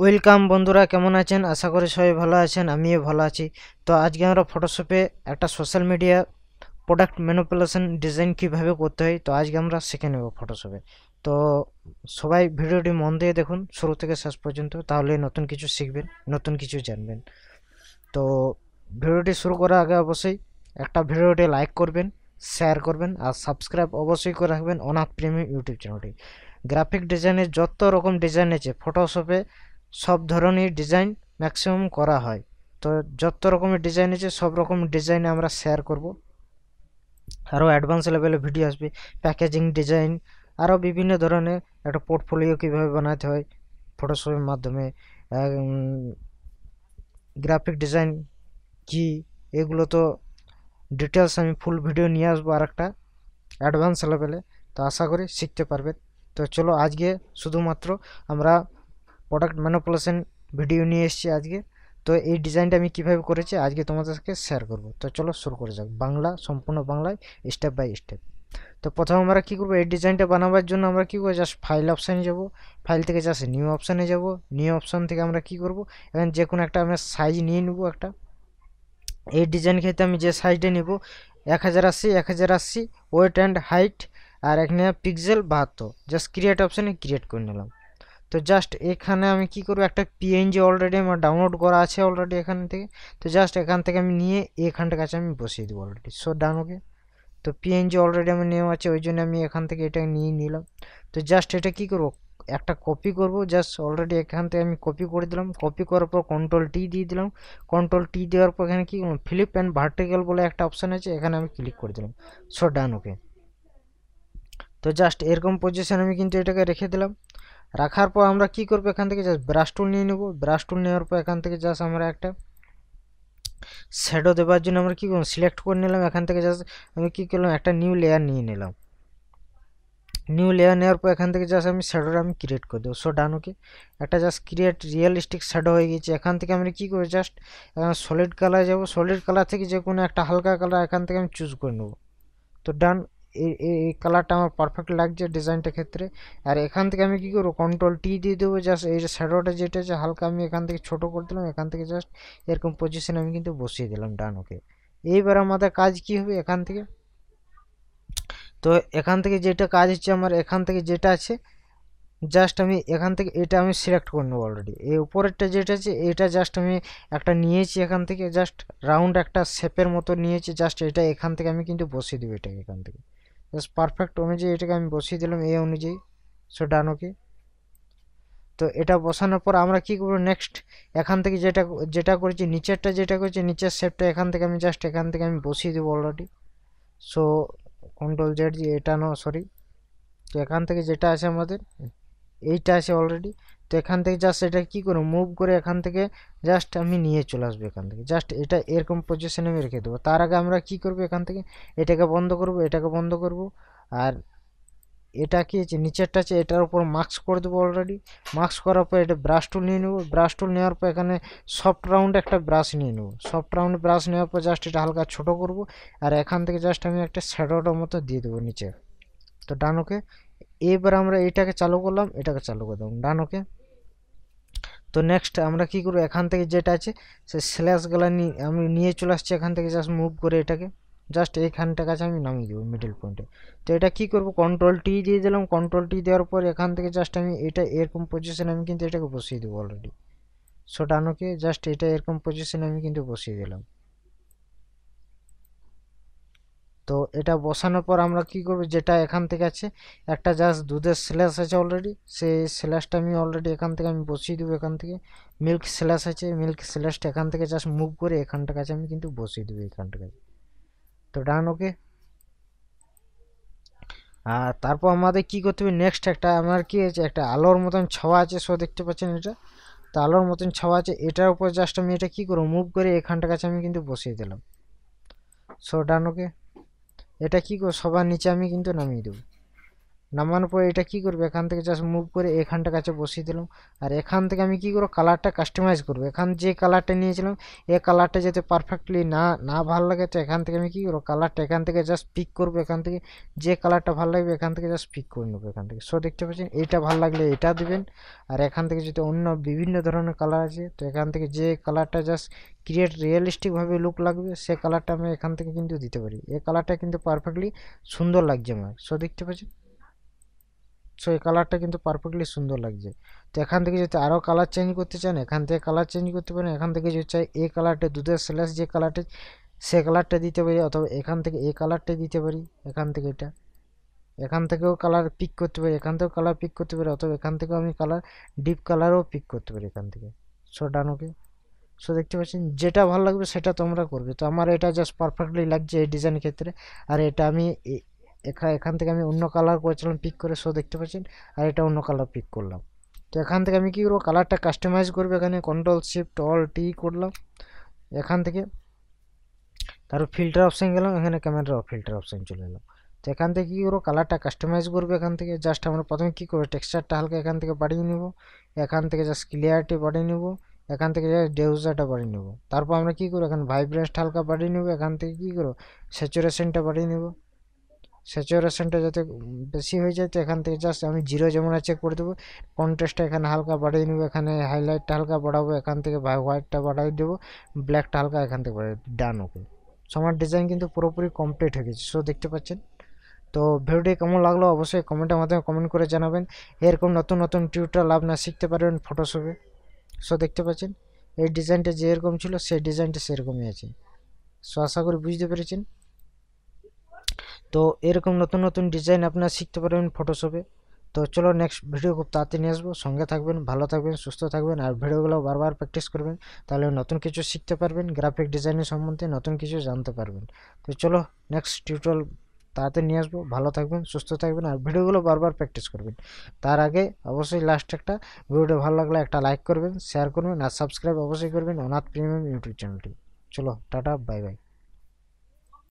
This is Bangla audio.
ওয়েলকাম বন্ধুরা, কেমন আছেন? আশা করি সবাই ভালো আছেন, আমিও ভালো আছি। তো আজকে আমরা ফটোশপে একটা social media product manipulation design কিভাবে করতে হয়, তো আজকে আমরা শিখে নেব ফটোশপে। তো সবাই ভিডিওটি মন দিয়ে দেখুন শুরু থেকে শেষ পর্যন্ত, তাহলে নতুন কিছু শিখবেন, নতুন কিছু জানবেন। তো ভিডিওটি শুরু করার আগে অবশ্যই একটা ভিডিওটি লাইক করবেন, শেয়ার করবেন আর সাবস্ক্রাইব অবশ্যই করে রাখবেন অনাথ প্রেমী ইউটিউব চ্যানেলটি। গ্রাফিক ডিজাইনের যত রকম ডিজাইন আছে ফটোশপে সব ধরনের ডিজাইন ম্যাক্সিমাম করা হয়। তো যত রকমের ডিজাইন আছে সব রকম ডিজাইন আমরা শেয়ার করব। আরও অ্যাডভান্স লেভেলের ভিডিও আসবে, প্যাকেজিং ডিজাইন, আরও বিভিন্ন ধরনের একটা পোর্টফোলিও কীভাবে বানাতে হয় ফটোশপের মাধ্যমে, গ্রাফিক ডিজাইন কি, এগুলো তো ডিটেলস আমি ফুল ভিডিও নিয়ে আসবো আর একটা অ্যাডভান্স লেভেলে। তো আশা করি শিখতে পারবেন। তো চলো আজকে শুধুমাত্র আমরা প্রোডাক্ট ম্যানিপুলেশন ভিডিও নিয়ে এসেছি আজকে। তো এই ডিজাইনটা আমি কীভাবে করেছি আজকে তোমাদেরকে শেয়ার করব। তো চলো শুরু করে যাক, বাংলা, সম্পূর্ণ বাংলায়, স্টেপ বাই স্টেপ। তো প্রথমে আমরা কী করবো, এই ডিজাইনটা বানাবার জন্য আমরা কী করবো, জাস্ট ফাইল অপশানে যাব, ফাইল থেকে জাস্ট নিউ অপশানে যাব, নিউ অপশান থেকে আমরা কী করবো, এখানে যে কোনো একটা আমরা সাইজ নিয়ে নেব একটা। এই ডিজাইন ক্ষেত্রে আমি যে সাইজটা নেব 1080 ওয়েট অ্যান্ড হাইট, আর এখানে পিক্সেল 72, জাস্ট ক্রিয়েট অপশানে ক্রিয়েট করে নিলাম। তো জাস্ট এখানে আমি কি করব, একটা পিএনজি অলরেডি আমার ডাউনলোড করা আছে অলরেডি এখান থেকে। তো জাস্ট এখান থেকে আমি নিয়ে এখানটার কাছে আমি বসিয়ে দেবো অলরেডি। সো ডান, ওকে। তো পিএনজি অলরেডি আমার নেওয়া আছে, ওই জন্য আমি এখান থেকে এটা নিয়ে নিলাম। তো জাস্ট এটা কি করব, একটা কপি করব, জাস্ট অলরেডি এখান থেকে আমি কপি করে দিলাম। কপি করার পর কন্ট্রোল টি দিয়ে দিলাম। কন্ট্রোল টি দেওয়ার পর এখানে কি ফ্লিপ অ্যান্ড ভার্টিক্যাল বলে একটা অপশান আছে, এখানে আমি ক্লিক করে দিলাম। সো ডান, ওকে। তো জাস্ট এরকম পজিশন আমি কিন্তু এটাকে রেখে দিলাম। রাখার পর আমরা কি করব, এখান থেকে জাস্ট ব্রাশ টুল নিয়ে নেব। ব্রাশ টুল নেওয়ার পর এখান থেকে জাস্ট আমরা একটা শ্যাডো দেওয়ার জন্য আমরা কি করব, সিলেক্ট করে নিলাম। এখান থেকে জাস্ট আমি কি করলাম, একটা নিউ লেয়ার নিয়ে নিলাম। নিউ লেয়ার নেওয়ার পর এখান থেকে জাস্ট আমি শ্যাডোটা আমি ক্রিয়েট করে দেবো। সো ডান, ওকে। একটা জাস্ট ক্রিয়েট রিয়েলিস্টিক শ্যাডো হয়ে গেছে। এখান থেকে আমরা কি করবো, জাস্ট সলিড কালার যাব, সলিড কালার থেকে যে কোনো একটা হালকা কালার এখান থেকে আমি চুজ করে নেব। তো ডান, এই কালারটা আমার পারফেক্ট লাগছে ডিজাইনটার ক্ষেত্রে। আর এখান থেকে আমি কি করবো, কন্ট্রোল টি দিয়ে দেবো। জাস্ট এই যে শ্যাডোটা যেটা আছে হালকা আমি এখান থেকে ছোট করে দিলাম। এখান থেকে জাস্ট এরকম পজিশন আমি কিন্তু বসিয়ে দিলাম। ডান, ওকে। এইবার আমাদের কাজ কি হবে এখান থেকে, তো এখান থেকে যেটা কাজ হচ্ছে আমার, এখান থেকে যেটা আছে জাস্ট আমি এখান থেকে এটা আমি সিলেক্ট করে নেবো অলরেডি। এই উপরেরটা যেটা আছে এটা জাস্ট আমি একটা নিয়েছি এখান থেকে, জাস্ট রাউন্ড একটা শেপের মতো নিয়েছি। জাস্ট এটা এখান থেকে আমি কিন্তু বসিয়ে দেবো এটাকে এখান থেকে। জাস্ট পারফেক্ট অনুযায়ী এটাকে আমি বসিয়ে দিলাম এই অনুযায়ী। সো ডান, ওকে। তো এটা বসানোর পর আমরা কি করবো নেক্সট, এখান থেকে যেটা যেটা করেছি নিচেরটা, যেটা করেছি নিচের শেপটা এখান থেকে আমি জাস্ট এখান থেকে আমি বসিয়ে দেবো অলরেডি। সো কন্ট্রোল জেড, এটা না সরি, তো এখান থেকে যেটা আছে আমাদের এইটা আছে অলরেডি। তো এখান থেকে জাস্ট এটা কি করবো, মুভ করে এখান থেকে জাস্ট আমি নিয়ে চলে আসবো এখান থেকে। জাস্ট এটা এরকম পজিশনে আমি রেখে দেবো। তার আগে আমরা কি করবো, এখান থেকে এটাকে বন্ধ করব, এটাকে বন্ধ করব। আর এটা কি আছে নিচেরটা আছে, এটার উপর মার্কস করে দেবো অলরেডি। মার্কস করার পর এটা ব্রাশ টুল নিয়ে নেবো। ব্রাশ টুল নেওয়ার পর এখানে সফট রাউন্ড একটা ব্রাশ নিয়ে নেবো। সফট রাউন্ড ব্রাশ নেওয়ার পর জাস্ট এটা হালকা ছোট করব। আর এখান থেকে জাস্ট আমি একটা শ্যাডোটার মতো দিয়ে দেবো নিচে। তো ডান, ওকে। এবার আমরা এটাকে চালু করলাম, এটাকে চালু করে দিলাম। ডান, ওকে। তো নেক্সট আমরা কি করবো, এখান থেকে যেটা আছে সে স্ল্যাশগুলো আমি নিয়ে চলে আসছি এখান থেকে, জাস্ট মুভ করে এটাকে জাস্ট এইখানটার কাছে আমি নামিয়ে দেবো মিডল পয়েন্টে। তো এটা কি করব, কন্ট্রোল টি দিয়ে দিলাম। কন্ট্রোল টি দেওয়ার পর এখান থেকে জাস্ট আমি এটা এরকম পজিশনে আমি কিন্তু এটাকে বসিয়ে দেবো অলরেডি। সো ডান, ওকে। জাস্ট এটা এরকম পজিশনে আমি কিন্তু বসিয়ে দিলাম। তো এটা বসানোর পর আমরা কি করব, যেটা এখান থেকে আছে একটা জাস্ট দুধের স্ল্যাশ আছে অলরেডি, সেই স্ল্যাশটা আমি অলরেডি এখান থেকে আমি বসিয়ে দেবো। এখান থেকে মিল্ক স্ল্যাশ আছে, মিল্ক স্ল্যাশটা এখান থেকে জাস্ট মুভ করে এখানটার কাছে আমি কিন্তু বসিয়ে দেবো এখানটার কাছে। তো ডান, ওকে। আর তারপর আমাদের কি করতে হবে নেক্সট, একটা আমার কি আছে একটা আলোর মতন ছাওয়া আছে, সো দেখতে পাচ্ছেন এটা। তো আলোর মতন ছাওয়া আছে, এটার উপর জাস্ট আমি এটা কি করবো, মুভ করে এখানটার কাছে আমি কিন্তু বসিয়ে দিলাম। সো ডান, ওকে। এটা কি করবো, সবার নিচে আমি কিন্তু নামিয়ে দেবো। নামানোর পরে এটা কি করবে, এখান থেকে জাস্ট মুভ করে এখানটা কাছে বসিয়ে দিলাম। আর এখান থেকে আমি কি করবো, কালারটা কাস্টমাইজ করবো। এখান যে কালারটা নিয়েছিলাম এই কালারটা যাতে পারফেক্টলি না ভালো লাগে, তো এখান থেকে আমি কি করবো, কালারটা এখান থেকে জাস্ট পিক করবো। এখান থেকে যে কালারটা ভালো লাগবে এখান থেকে জাস্ট পিক করে নেবো এখান থেকে। সো দেখতে পাচ্ছেন এইটা ভালো লাগলে এটা দিবেন। আর এখান থেকে যদি অন্য বিভিন্ন ধরনের কালার আছে, তো এখান থেকে যে কালারটা জাস্ট ক্রিয়েট রিয়েলিস্টিকভাবে লুক লাগবে সে কালারটা আমি এখান থেকে কিন্তু দিতে পারি। এই কালারটা কিন্তু পারফেক্টলি সুন্দর লাগছে আমার। সো দেখতে পাচ্ছেন, সো এই কালারটা কিন্তু পারফেক্টলি সুন্দর লাগছে। তো এখান থেকে যদি আরও কালার চেঞ্জ করতে চান এখান থেকে কালার চেঞ্জ করতে পারেন। এখান থেকে যদি চাই এই কালারটা দুধের স্ল্যাশ যে কালারটা সে কালারটা দিতে পারি, অথবা এখান থেকে এই কালারটা দিতে পারি। এখান থেকে এটা এখান থেকেও কালার পিক করতে পারি, এখান থেকেও কালার পিক করতে পারি, অথবা এখান থেকেও আমি কালার ডিপ কালারও পিক করতে পারি এখান থেকে। সো ডান, ওকে। সো দেখতে পাচ্ছেন যেটা ভালো লাগবে সেটা তোমরা করবে। তো আমার এটা জাস্ট পারফেক্টলি লাগছে এই ডিজাইন ক্ষেত্রে। আর এটা আমি এখান থেকে আমি অন্য কালার করেছিলাম পিক করে, সো দেখতে পাচ্ছেন। আর এটা অন্য কালার পিক করলাম। তো এখান থেকে আমি কি করবো, কালারটা কাস্টমাইজ করবো। এখানে কন্ট্রোল শিফট অল টি করলাম এখান থেকে। তারপর ফিল্টার অপশান গেলাম, এখানে ক্যামেরা ফিল্টার অপশান চলে এলাম। তো এখান থেকে কী করবো, কালারটা কাস্টমাইজ করবো। এখান থেকে জাস্ট আমরা প্রথমে কী করবো, টেক্সচারটা হালকা এখান থেকে বাড়িয়ে নেব। এখান থেকে জাস্ট ক্লিয়ারিটি বাড়িয়ে নেব। এখান থেকে জাস্ট ডেউজারটা বাড়িয়ে নেব। তারপর আমরা কী করবো, এখানে ভাইব্রেন্সটা হালকা বাড়িয়ে নেব। এখান থেকে কী করবো, স্যাচুরেশনটা বাড়িয়ে নেব। স্যাচুরেশনটা যাতে বেশি হয়ে যায়, তো এখান থেকে জাস্ট আমি জিরো যেমন আছে করে দেবো। কন্ট্রাস্টটা এখানে হালকা বাড়িয়ে নেবো। এখানে হাইলাইটটা হালকা বাড়াবো। এখান থেকে হোয়াইটটা বাড়াই দেবো। ব্ল্যাকটা হালকা এখান থেকে বাড়াই, ডান, ওকে। সো আমার ডিজাইন কিন্তু পুরোপুরি কমপ্লিট হয়ে গেছে। সো দেখতে পাচ্ছেন। তো ভিডিওটি কেমন লাগলো অবশ্যই কমেন্টের মাধ্যমে কমেন্ট করে জানাবেন। এরকম নতুন নতুন টিউটোরিয়াল আপনারা শিখতে পারবেন ফটোশপে। সো দেখতে পাচ্ছেন এই ডিজাইনটা যেরকম ছিল সেই ডিজাইনটা সেরকমই আছে। সো আশা করি বুঝতে পেরেছেন। তো এরকম নতুন নতুন ডিজাইন আপনারা শিখতে পারবেন ফটোশপে। তো চলো নেক্সট ভিডিও খুব তাড়াতাড়ি নিয়ে আসবো। সঙ্গে থাকবেন, ভালো থাকবেন, সুস্থ থাকবেন। আর ভিডিওগুলো বারবার প্র্যাকটিস করবেন, তাহলে নতুন কিছু শিখতে পারবেন। গ্রাফিক ডিজাইনের সম্বন্ধে নতুন কিছু জানতে পারবেন। তো চলো নেক্সট টিউটোরিয়াল তাড়াতাড়ি নিয়ে আসবো। ভালো থাকবেন, সুস্থ থাকবেন, আর ভিডিওগুলো বারবার প্র্যাকটিস করবেন। তার আগে অবশ্যই লাস্ট একটা ভিডিওটা ভালো লাগলে একটা লাইক করবেন, শেয়ার করবেন, আর সাবস্ক্রাইব অবশ্যই করবেন অনাথ প্রিমিয়াম ইউটিউব চ্যানেলটি। চলো টাটা, বাই বাই।